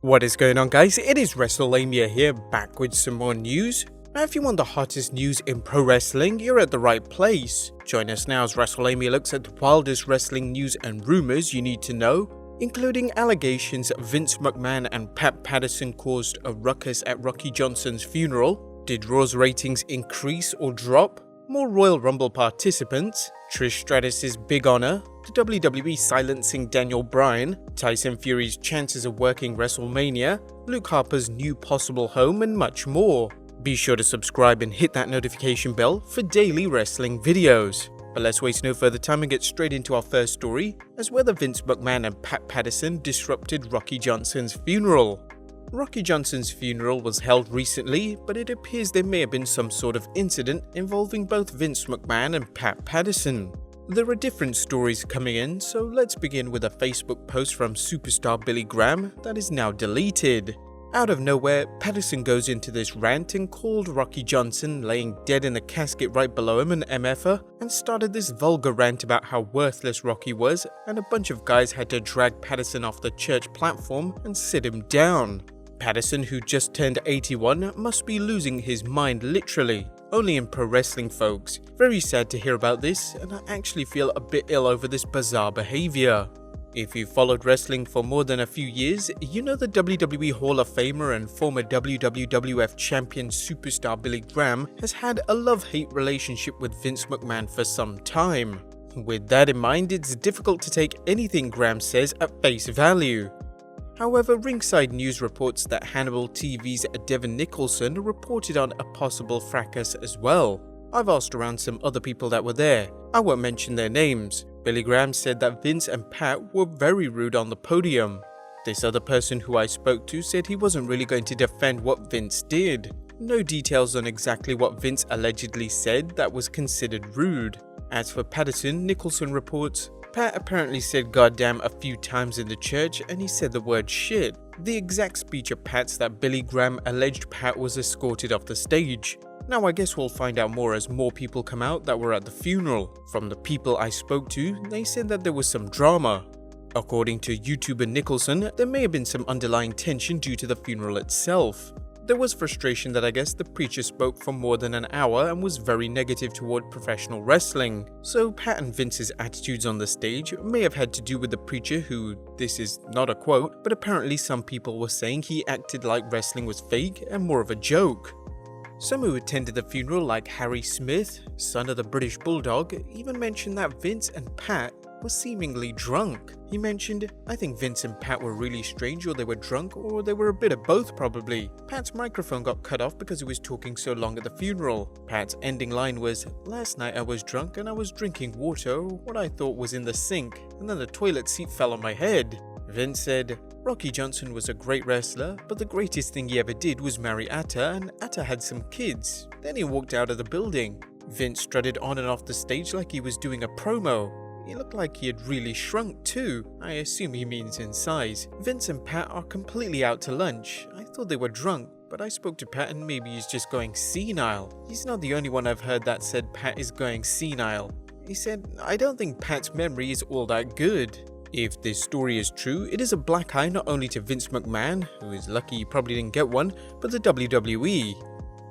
What is going on, guys? It is Wrestlelamia here, back with some more news. Now, if you want the hottest news in pro wrestling, you're at the right place. Join us now as Wrestlelamia looks at the wildest wrestling news and rumors you need to know, including allegations Vince McMahon and Patterson caused a ruckus at Rocky Johnson's funeral, did Raw's ratings increase or drop, more Royal Rumble participants, Trish Stratus' big honor, the WWE silencing Daniel Bryan, Tyson Fury's chances of working WrestleMania, Luke Harper's new possible home, and much more. Be sure to subscribe and hit that notification bell for daily wrestling videos. But let's waste no further time and get straight into our first story, as whether Vince McMahon and Patterson disrupted Rocky Johnson's funeral. Rocky Johnson's funeral was held recently, but it appears there may have been some sort of incident involving both Vince McMahon and Patterson. There are different stories coming in, so let's begin with a Facebook post from superstar Billy Graham that is now deleted. Out of nowhere, Patterson goes into this rant and called Rocky Johnson laying dead in the casket right below him an MFer, and started this vulgar rant about how worthless Rocky was, and a bunch of guys had to drag Patterson off the church platform and sit him down. Patterson, who just turned 81, must be losing his mind literally. Only in pro wrestling, folks. Very sad to hear about this, and I actually feel a bit ill over this bizarre behavior. If you've followed wrestling for more than a few years, you know the WWE Hall of Famer and former WWF champion superstar Billy Graham has had a love-hate relationship with Vince McMahon for some time. With that in mind, it's difficult to take anything Graham says at face value. However, Ringside News reports that Hannibal TV's Devin Nicholson reported on a possible fracas as well. I've asked around some other people that were there. I won't mention their names. Billy Graham said that Vince and Pat were very rude on the podium. This other person who I spoke to said he wasn't really going to defend what Vince did. No details on exactly what Vince allegedly said that was considered rude. As for Patterson, Nicholson reports, Pat apparently said goddamn a few times in the church, and he said the word shit. The exact speech of Pat's that Billy Graham alleged Pat was escorted off the stage. Now I guess we'll find out more as more people come out that were at the funeral. From the people I spoke to, they said that there was some drama. According to YouTuber Nicholson, there may have been some underlying tension due to the funeral itself. There was frustration that I guess the preacher spoke for more than an hour and was very negative toward professional wrestling. So Pat and Vince's attitudes on the stage may have had to do with the preacher who, this is not a quote, but apparently some people were saying he acted like wrestling was fake and more of a joke. Some who attended the funeral, like Harry Smith, son of the British Bulldog, even mentioned that Vince and Pat were seemingly drunk. He mentioned, I think Vince and Pat were really strange, or they were drunk, or they were a bit of both probably. Pat's microphone got cut off because he was talking so long at the funeral. Pat's ending line was, last night I was drunk and I was drinking water, what I thought was in the sink, and then the toilet seat fell on my head. Vince said, Rocky Johnson was a great wrestler, but the greatest thing he ever did was marry Atta, and Atta had some kids. Then he walked out of the building. Vince strutted on and off the stage like he was doing a promo. He looked like he had really shrunk too. I assume he means in size. Vince and Pat are completely out to lunch. I thought they were drunk, but I spoke to Pat and maybe he's just going senile. He's not the only one I've heard that said Pat is going senile. He said, I don't think Pat's memory is all that good. If this story is true, it is a black eye not only to Vince McMahon, who is lucky he probably didn't get one, but the WWE.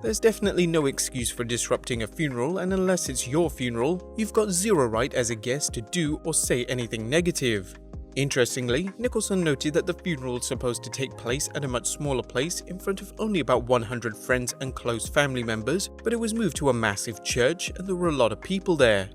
There's definitely no excuse for disrupting a funeral, and unless it's your funeral, you've got zero right as a guest to do or say anything negative. Interestingly, Nicholson noted that the funeral was supposed to take place at a much smaller place in front of only about 100 friends and close family members, but it was moved to a massive church and there were a lot of people there.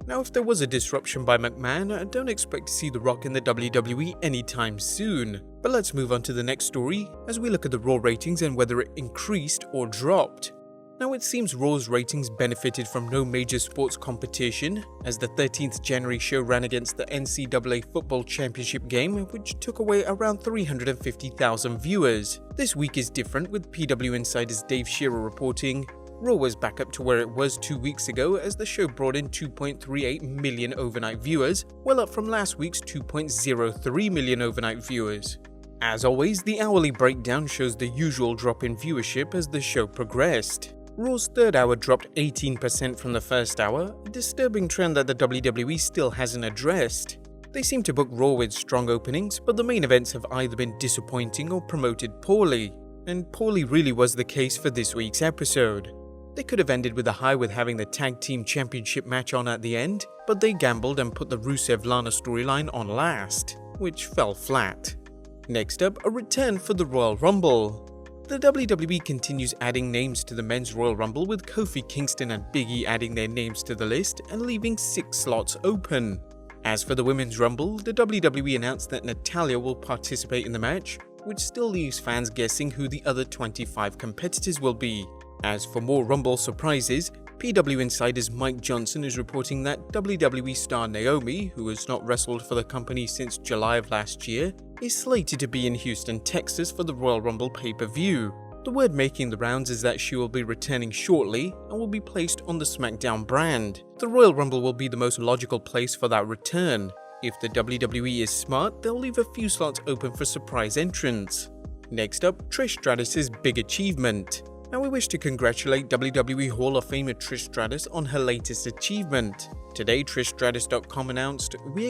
Now, if there was a disruption by McMahon, I don't expect to see The Rock in the WWE anytime soon. But let's move on to the next story as we look at the Raw ratings and whether it increased or dropped. Now, it seems Raw's ratings benefited from no major sports competition, as the 13th January show ran against the NCAA Football Championship game, which took away around 350,000 viewers. This week is different, with PW Insider's Dave Shearer reporting, Raw was back up to where it was 2 weeks ago as the show brought in 2.38 million overnight viewers, well up from last week's 2.03 million overnight viewers. As always, the hourly breakdown shows the usual drop in viewership as the show progressed. Raw's third hour dropped 18% from the first hour, a disturbing trend that the WWE still hasn't addressed. They seem to book Raw with strong openings, but the main events have either been disappointing or promoted poorly. And poorly really was the case for this week's episode. They could have ended with a high with having the Tag Team Championship match on at the end, but they gambled and put the Rusev-Lana storyline on last, which fell flat. Next up, a return for the Royal Rumble. The WWE continues adding names to the Men's Royal Rumble, with Kofi Kingston and Big E adding their names to the list and leaving 6 slots open. As for the Women's Rumble, the WWE announced that Natalya will participate in the match, which still leaves fans guessing who the other 25 competitors will be. As for more Rumble surprises, PW Insider's Mike Johnson is reporting that WWE star Naomi, who has not wrestled for the company since July of last year, is slated to be in Houston, Texas for the Royal Rumble pay-per-view. The word making the rounds is that she will be returning shortly and will be placed on the SmackDown brand. The Royal Rumble will be the most logical place for that return. If the WWE is smart, they'll leave a few slots open for surprise entrants. Next up, Trish Stratus' big achievement. Now we wish to congratulate WWE Hall of Famer Trish Stratus on her latest achievement. Today, TrishStratus.com announced, We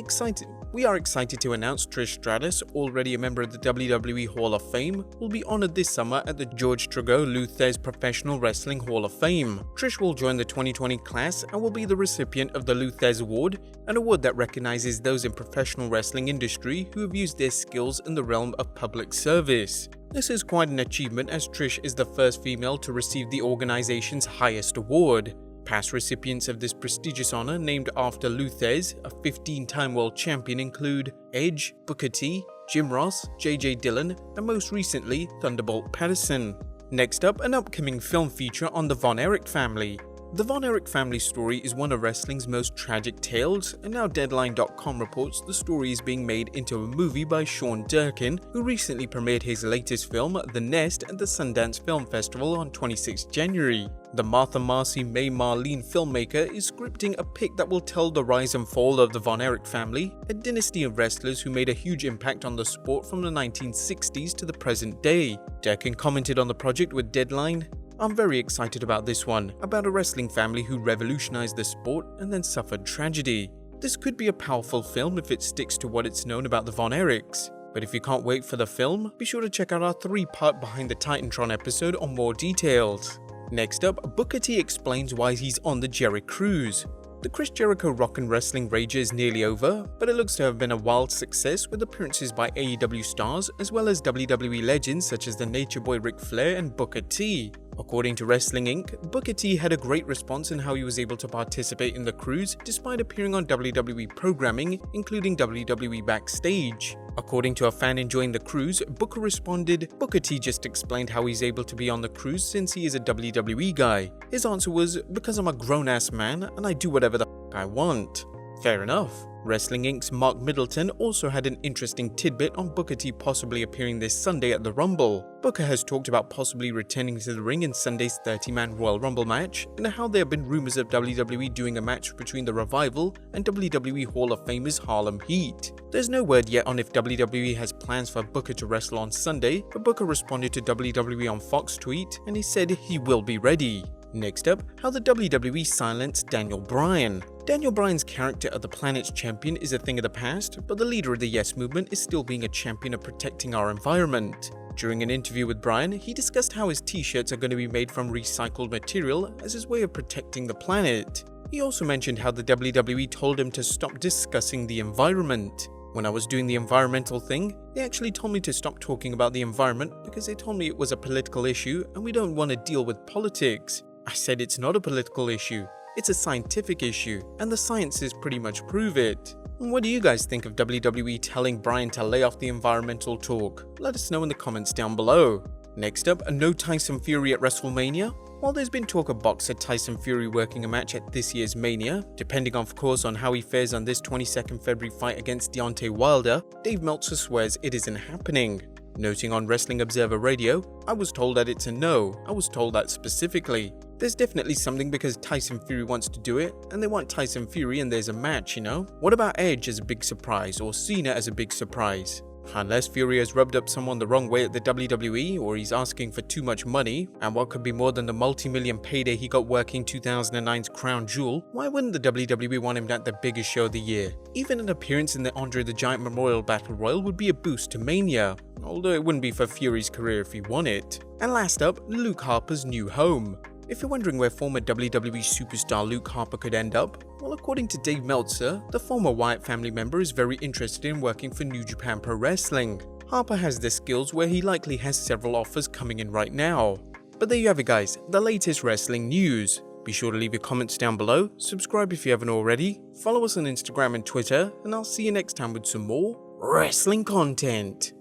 are excited to announce Trish Stratus, already a member of the WWE Hall of Fame, will be honored this summer at the George Trudeau Luthez Professional Wrestling Hall of Fame. Trish will join the 2020 class and will be the recipient of the Luthez Award, an award that recognizes those in professional wrestling industry who have used their skills in the realm of public service. This is quite an achievement, as Trish is the first female to receive the organization's highest award. Past recipients of this prestigious honor, named after Luthez, a 15-time world champion, include Edge, Booker T, Jim Ross, JJ Dillon, and most recently, Thunderbolt Patterson. Next up, an upcoming film feature on the Von Erich family. The Von Erich family story is one of wrestling's most tragic tales, and now Deadline.com reports the story is being made into a movie by Sean Durkin, who recently premiered his latest film, The Nest, at the Sundance Film Festival on 26 January. The Martha Marcy May Marlene filmmaker is scripting a pic that will tell the rise and fall of the Von Erich family, a dynasty of wrestlers who made a huge impact on the sport from the 1960s to the present day. Durkin commented on the project with Deadline, I'm very excited about this one, about a wrestling family who revolutionized the sport and then suffered tragedy. This could be a powerful film if it sticks to what it's known about the Von Erichs. But if you can't wait for the film, be sure to check out our 3-part Behind the Titantron episode on more details. Next up, Booker T explains why he's on the Jericho cruise. The Chris Jericho Rock and Wrestling Rager is nearly over, but it looks to have been a wild success with appearances by AEW stars as well as WWE legends such as the Nature Boy Ric Flair and Booker T. According to Wrestling Inc., Booker T had a great response in how he was able to participate in the cruise despite appearing on WWE programming, including WWE Backstage. According to a fan enjoying the cruise, Booker responded, Booker T just explained how he's able to be on the cruise since he is a WWE guy. His answer was, because I'm a grown-ass man and I do whatever the f*** I want. Fair enough. Wrestling Inc.'s Mark Middleton also had an interesting tidbit on Booker T possibly appearing this Sunday at the Rumble. Booker has talked about possibly returning to the ring in Sunday's 30-man Royal Rumble match, and how there have been rumors of WWE doing a match between the Revival and WWE Hall of Famers Harlem Heat. There's no word yet on if WWE has plans for Booker to wrestle on Sunday, but Booker responded to WWE on Fox tweet, and he said he will be ready. Next up, how the WWE silenced Daniel Bryan. Daniel Bryan's character of the planet's champion is a thing of the past, but the leader of the Yes Movement is still being a champion of protecting our environment. During an interview with Bryan, he discussed how his t-shirts are going to be made from recycled material as his way of protecting the planet. He also mentioned how the WWE told him to stop discussing the environment. When I was doing the environmental thing, they actually told me to stop talking about the environment because they told me it was a political issue and we don't want to deal with politics. I said it's not a political issue, it's a scientific issue, and the sciences pretty much prove it. What do you guys think of WWE telling Bryan to lay off the environmental talk? Let us know in the comments down below. Next up, no Tyson Fury at WrestleMania. While there's been talk of boxer Tyson Fury working a match at this year's Mania, depending of course on how he fares on this 22nd February fight against Deontay Wilder, Dave Meltzer swears it isn't happening. Noting on Wrestling Observer Radio, I was told that it's a no, I was told that specifically. There's definitely something because Tyson Fury wants to do it, and they want Tyson Fury and there's a match, you know? What about Edge as a big surprise, or Cena as a big surprise? Unless Fury has rubbed up someone the wrong way at the WWE, or he's asking for too much money, and what could be more than the multi-million payday he got working 2009's Crown Jewel, why wouldn't the WWE want him at the biggest show of the year? Even an appearance in the Andre the Giant Memorial Battle Royal would be a boost to Mania, although it wouldn't be for Fury's career if he won it. And last up, Luke Harper's new home. If you're wondering where former WWE superstar Luke Harper could end up, well, according to Dave Meltzer, the former Wyatt family member is very interested in working for New Japan Pro Wrestling. Harper has the skills where he likely has several offers coming in right now. But there you have it guys, the latest wrestling news. Be sure to leave your comments down below, subscribe if you haven't already, follow us on Instagram and Twitter, and I'll see you next time with some more wrestling content.